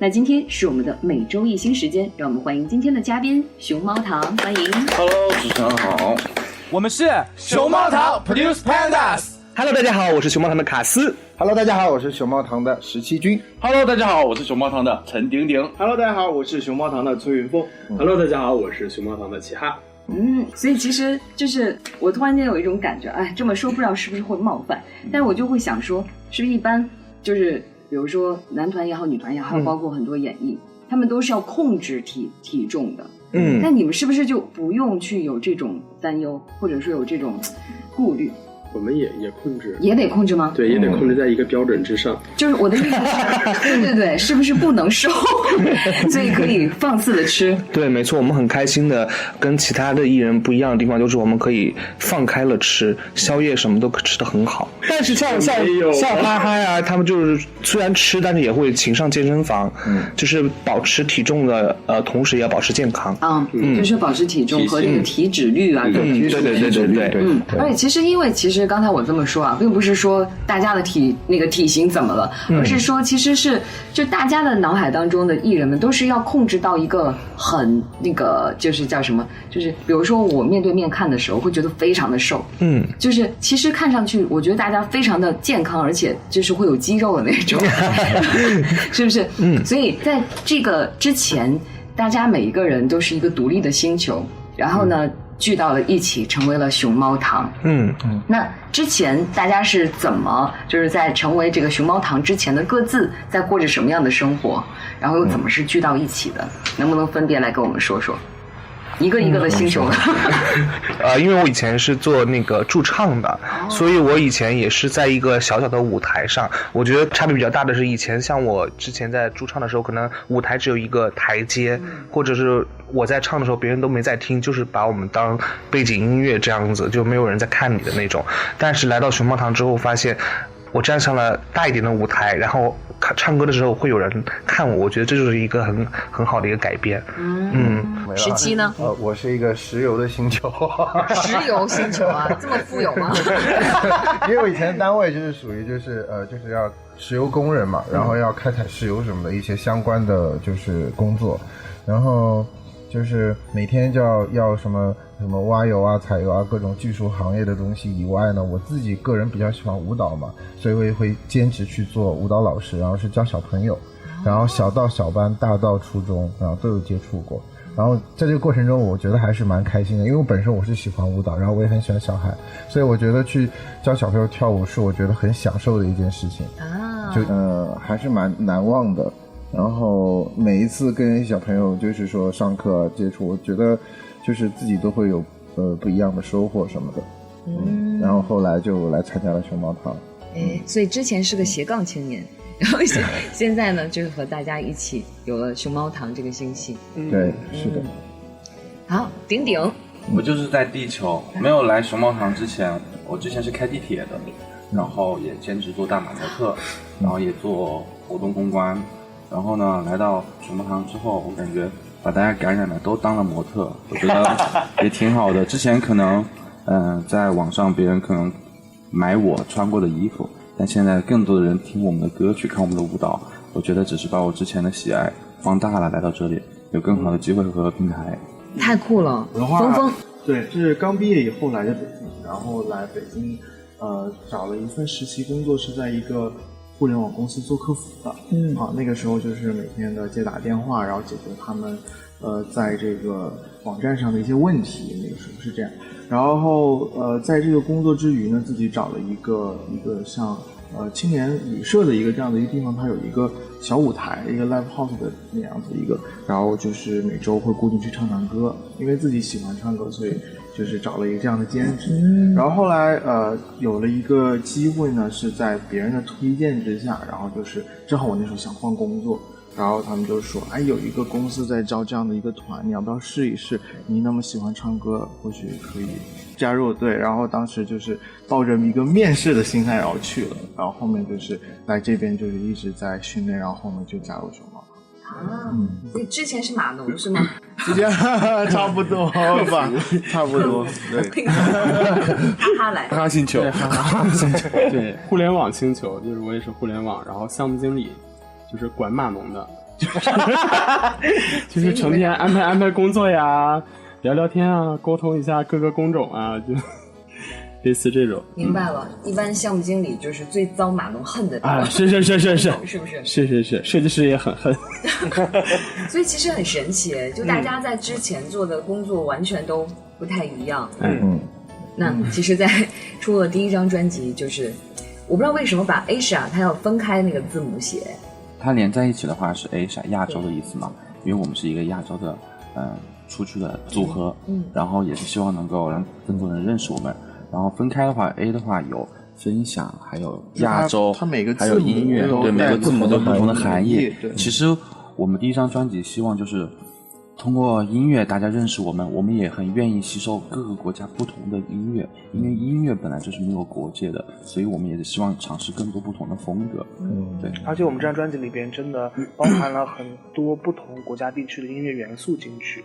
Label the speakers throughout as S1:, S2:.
S1: 那今天是我们的每周一新时间，让我们欢迎今天的嘉宾熊猫堂，欢迎。
S2: Hello， 主持人好，
S3: 我们是熊猫堂 Produce Pandas。Hello，
S4: 大家好，我是熊猫堂的卡斯。
S5: Hello， 大家好，我是熊猫堂的17军。
S2: Hello， 大家好，我是熊猫堂的陈鼎鼎。
S6: Hello， 大家好，我是熊猫堂的崔云峰。
S7: Hello， 大家好，我是熊猫堂的齐哈。
S1: 所以其实就是我突然间有一种感觉，哎，这么说不知道是不是会冒犯，但是我就会想说，是不是一般就是比如说男团也好，女团也好，包括很多演艺，他们都是要控制体重的。那你们是不是就不用去有这种担忧，或者说有这种顾虑？
S7: 我们也控制，
S1: 也得控制吗？
S7: 对，也得控制在一个标准之上。
S1: 就是我的意思是，对，是不是不能瘦，所以可以放肆的吃？
S4: 对，没错，我们很开心的，跟其他的艺人不一样的地方就是我们可以放开了吃，宵夜什么都吃得很好。但是像哈哈呀，他们就是虽然吃，但是也会请上健身房，就是保持体重的，同时也要保持健康。
S1: 就是保持体重和这个体脂率啊，对，而且其实刚才我这么说啊，并不是说大家的体型怎么了，而是说其实是就大家的脑海当中的艺人们都是要控制到一个很那个就是叫什么，就是比如说我面对面看的时候会觉得非常的瘦，就是其实看上去我觉得大家非常的健康，而且就是会有肌肉的那种，是不是？所以在这个之前，大家每一个人都是一个独立的星球，然后呢聚到了一起，成为了熊猫堂。那之前大家是怎么就是在成为这个熊猫堂之前的各自在过着什么样的生活，然后又怎么是聚到一起的？能不能分别来跟我们说说？一个一个的星球。
S4: 因为我以前是做那个驻唱的，所以我以前也是在一个小小的舞台上。我觉得差别比较大的是，以前像我之前在驻唱的时候，可能舞台只有一个台阶，或者是我在唱的时候别人都没在听，就是把我们当背景音乐这样子，就没有人在看你的那种。但是来到熊猫堂之后发现，我站上了大一点的舞台，然后唱歌的时候会有人看我，我觉得这就是一个很好的一个改变。
S1: 17呢？
S5: 我是一个石油的星球。
S1: 石油星球啊，这么富有吗？
S5: 因为我以前单位就是属于就是要石油工人嘛，然后要开采石油什么的一些相关的就是工作，然后就是每天就要什么挖油啊、采油啊，各种技术行业的东西以外呢，我自己个人比较喜欢舞蹈嘛，所以我也会兼职去做舞蹈老师，然后是教小朋友，然后小到小班，大到初中，然后都有接触过。然后在这个过程中，我觉得还是蛮开心的，因为我本身我是喜欢舞蹈，然后我也很喜欢小孩，所以我觉得去教小朋友跳舞是我觉得很享受的一件事情就还是蛮难忘的。然后每一次跟小朋友就是说上课接触，我觉得就是自己都会有不一样的收获什么的。然后后来就来参加了熊猫堂。
S1: 所以之前是个斜杠青年，然后现在呢就是和大家一起有了熊猫堂这个星系。
S5: 对，是的。
S1: 好，鼎鼎。
S2: 我就是在地球没有来熊猫堂之前，我之前是开地铁的，然后也兼职做大马模特，然后也做活动公关。然后呢，来到熊猫堂之后，我感觉把大家感染了，都当了模特，我觉得也挺好的。之前可能，在网上别人可能买我穿过的衣服，但现在更多的人听我们的歌曲，看我们的舞蹈，我觉得只是把我之前的喜爱放大了，来到这里有更好的机会和平台。
S1: 太酷了，峰峰。
S6: 对，是刚毕业以后来的北京，然后来北京，找了一份实习工作，是在一个互联网公司做客服的。那个时候就是每天的接打电话，然后解决他们在这个网站上的一些问题，那个时候是这样。然后在这个工作之余呢，自己找了一个像青年旅社的一个这样的一个地方，它有一个小舞台，一个 live house 的那样子一个，然后就是每周会固定去唱歌，因为自己喜欢唱歌，所以就是找了一个这样的兼职。然后后来有了一个机会呢，是在别人的推荐之下，然后就是正好我那时候想换工作，然后他们就说，有一个公司在招这样的一个团，你要不要试一试？你那么喜欢唱歌，或许可以加入。对，然后当时就是抱着一个面试的心态然后去了，然后后面就是来这边就是一直在训练，然后后面就加入熊猫堂。
S1: 所以之前是码农是吗？
S6: 之前差不多吧，差不多。对，
S1: 哈哈来，
S2: 哈哈星球，
S7: 对，哈哈星球，对，互联网星球，就是我也是互联网，然后项目经理，就是管码农的，就是成天安排工作呀，聊聊天啊，沟通一下各个工种啊，就类似这种。
S1: 明白了，一般项目经理就是最遭码农恨的地方
S7: 啊，是，是不是？是，设计师也很恨。
S1: 所以其实很神奇，就大家在之前做的工作完全都不太一样。那其实，在出了第一张专辑，就是我不知道为什么把 Asia 它要分开那个字母写，
S2: 它连在一起的话是 Asia 亚洲的意思嘛，因为我们是一个亚洲的出去的组合，然后也是希望能够让更多人认识我们。然后分开的话 ，A 的话有分享，还有亚洲，
S5: 它每个字母
S2: 还有音乐，对，每个字母都有不同的含义。
S5: 对，
S2: 其实我们第一张专辑希望就是通过音乐大家认识我们，我们也很愿意吸收各个国家不同的音乐，因为音乐本来就是没有国界的，所以我们也是希望尝试更多不同的风格。对。
S4: 而且我们这张专辑里边真的包含了很多不同国家地区的音乐元素进去，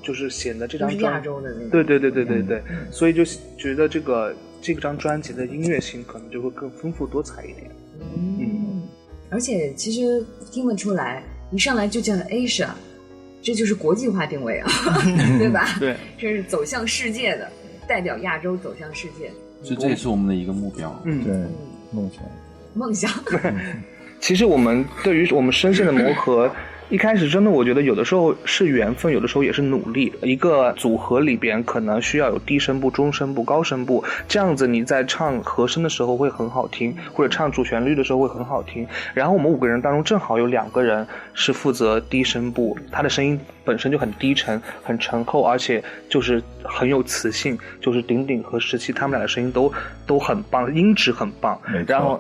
S4: 就是显得这张
S1: 都是亚洲的那种。
S4: 对，所以就觉得这张专辑的音乐性可能就会更丰富多彩一点。
S1: 而且其实听得出来，一上来就叫 Asia。这就是国际化定位啊，对吧？
S4: 对，
S1: 这是走向世界的，代表亚洲走向世界。
S2: 这也是我们的一个目标。
S5: 对，梦想。
S4: 其实我们对于我们声线的磨合，一开始真的我觉得有的时候是缘分，有的时候也是努力。一个组合里边可能需要有低声部、中声部、高声部，这样子你在唱和声的时候会很好听，或者唱主旋律的时候会很好听。然后我们5个人当中正好有2个人是负责低声部，他的声音本身就很低沉、很沉厚，而且就是很有磁性，就是鼎鼎和石七他们俩的声音都很棒，音质很棒。然后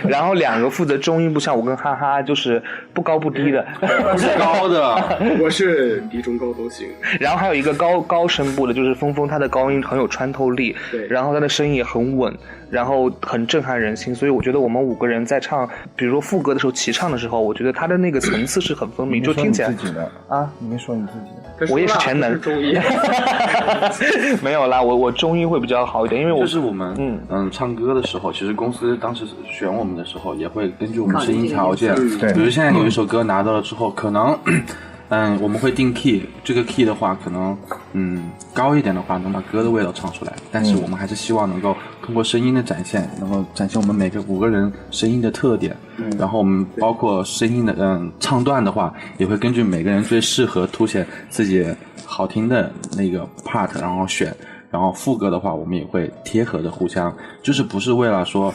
S4: 然后2个负责中音部，像我跟哈哈就是不高不低的，
S2: 不是高的，
S7: 我是低中高都行。
S4: 然后还有一个高声部的，就是峰峰，他的高音很有穿透力，
S7: 对，
S4: 然后他的声音也很稳，然后很震撼人心。所以我觉得我们5个人在唱，比如说副歌的时候齐唱的时候，我觉得他的那个层次是很分明，就听起来
S5: 自己的啊，你没说你自己的，
S4: 我也是全能，
S7: 中音
S4: 没有啦，我中音会比较好一点，因为
S2: 就是我们唱歌的时候，其实公司当时选我们的时候，也会根据我们声音条件，
S5: 对，
S2: 比如现在有一首歌拿到了之后，可能我们会定 key， 这个 key 的话可能高一点的话能把歌的味道唱出来，但是我们还是希望能够通过声音的展现，能够展现我们每个5个人声音的特点，然后我们包括声音的唱段的话，也会根据每个人最适合凸显自己好听的那个 part 然后选。然后副歌的话，我们也会贴合的互相，就是不是为了说，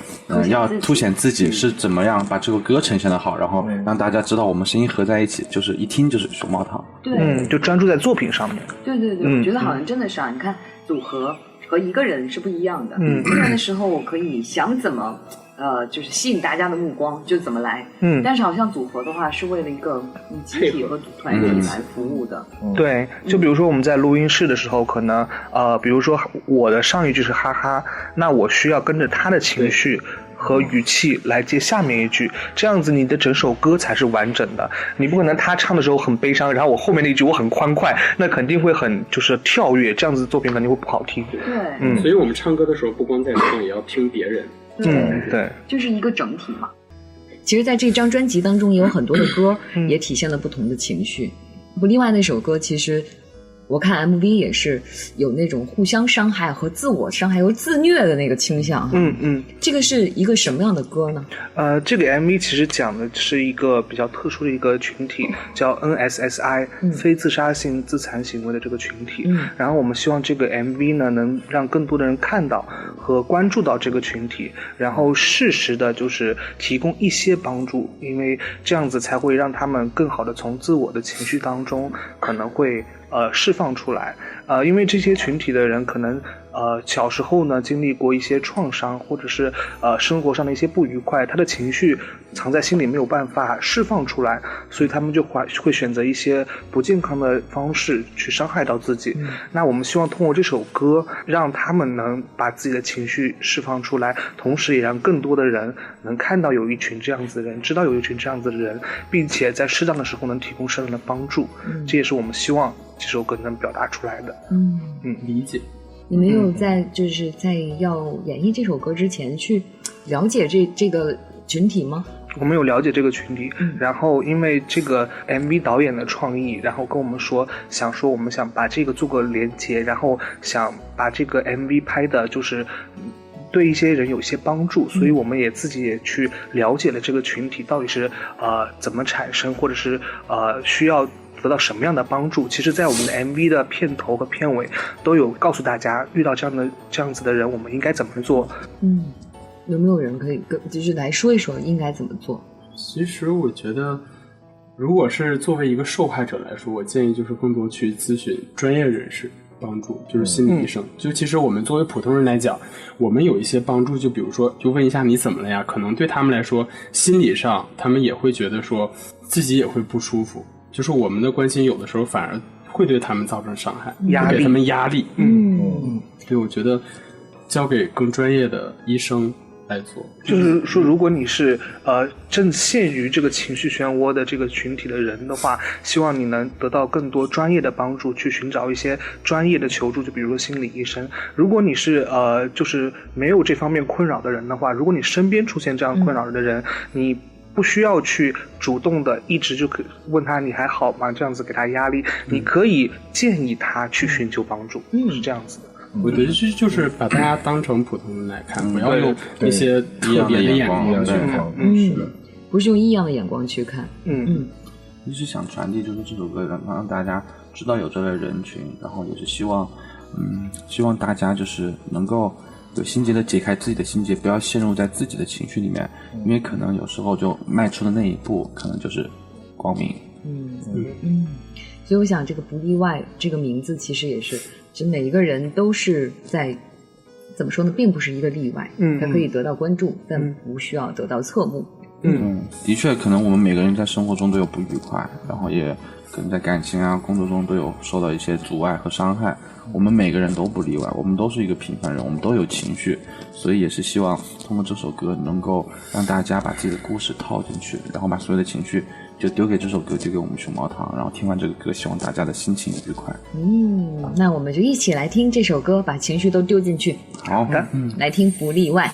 S2: 要凸显自己是怎么样把这个歌呈现的好，然后让大家知道我们声音合在一起，就是一听就是熊猫糖。
S1: 对，
S4: 就专注在作品上面。
S1: 对，我觉得好像真的是啊，你看组合和一个人是不一样的，一个人的时候我可以想怎么。就是吸引大家的目光，就怎么来。但是好像组合的话，是为了一个集体和团体来服务的。
S4: 对，就比如说我们在录音室的时候，可能比如说我的上一句是哈哈，那我需要跟着他的情绪和语气来接下面一句，这样子你的整首歌才是完整的。你不可能他唱的时候很悲伤，然后我后面那一句我很欢快，那肯定会很就是跳跃，这样子作品肯定会不好听。
S1: 对，
S7: 所以我们唱歌的时候不光在唱，也要听别人。
S4: 对，
S1: 就是一个整体嘛。其实在这张专辑当中也有很多的歌也体现了不同的情绪。不，另外那首歌其实我看 MV 也是有那种互相伤害和自我伤害和自虐的那个倾向。这个是一个什么样的歌呢？
S4: 这个 MV 其实讲的是一个比较特殊的一个群体，叫 NSSI，非自杀性自残行为的这个群体。然后我们希望这个 MV 呢能让更多的人看到和关注到这个群体，然后适时的就是提供一些帮助，因为这样子才会让他们更好的从自我的情绪当中可能会释放出来。因为这些群体的人可能小时候呢经历过一些创伤，或者是生活上的一些不愉快，他的情绪藏在心里没有办法释放出来，所以他们就会选择一些不健康的方式去伤害到自己。那我们希望通过这首歌让他们能把自己的情绪释放出来，同时也让更多的人能看到有一群这样子的人，知道有一群这样子的人，并且在适当的时候能提供适当的帮助。这也是我们希望这首歌能表达出来的。
S7: 理解。
S1: 你没有在要演绎这首歌之前去了解这个群体吗？
S4: 我们有了解这个群体，然后因为这个 MV 导演的创意，然后跟我们说，我们想把这个做个连接，然后想把这个 MV 拍的就是对一些人有些帮助，所以我们也自己也去了解了这个群体到底是怎么产生，或者是需要得到什么样的帮助。其实在我们的 MV 的片头和片尾都有告诉大家，遇到这样子的人我们应该怎么做。
S1: 有没有人可以就是来说一说应该怎么做？
S7: 其实我觉得如果是作为一个受害者来说，我建议就是更多去咨询专业人士帮助，就是心理医生。就其实我们作为普通人来讲，我们有一些帮助，就比如说就问一下你怎么了呀，可能对他们来说心理上他们也会觉得说自己也会不舒服，就是我们的关心有的时候反而会对他们造成伤害，会给他们压力。所以我觉得交给更专业的医生来做。
S4: 就是说如果你是正陷于这个情绪漩涡的这个群体的人的话，希望你能得到更多专业的帮助，去寻找一些专业的求助，就比如说心理医生。如果你是就是没有这方面困扰的人的话，如果你身边出现这样困扰的人，你不需要去主动的一直就问他你还好吗，这样子给他压力，你可以建议他去寻求帮助，是这样子的。
S7: 我觉得就是把大家当成普通人来看，不要用一些特别的眼光去看，
S1: 不是用异样的眼光去看。
S2: 一直想传递就是这首歌让大家知道有这类人群，然后也是希望大家就是能够有心结的解开自己的心结，不要陷入在自己的情绪里面，因为可能有时候就迈出的那一步可能就是光明。
S1: 所以我想这个不例外这个名字其实也是就每一个人都是在怎么说呢，并不是一个例外，他可以得到关注，但不需要得到侧目。
S2: 的确可能我们每个人在生活中都有不愉快，然后也可能在感情啊工作中都有受到一些阻碍和伤害，我们每个人都不例外，我们都是一个平凡人，我们都有情绪，所以也是希望通过这首歌能够让大家把自己的故事套进去，然后把所有的情绪就丢给这首歌，丢给我们熊猫堂，然后听完这个歌希望大家的心情愉快。
S1: 那我们就一起来听这首歌，把情绪都丢进去。
S2: 好的，
S1: 来听不例外。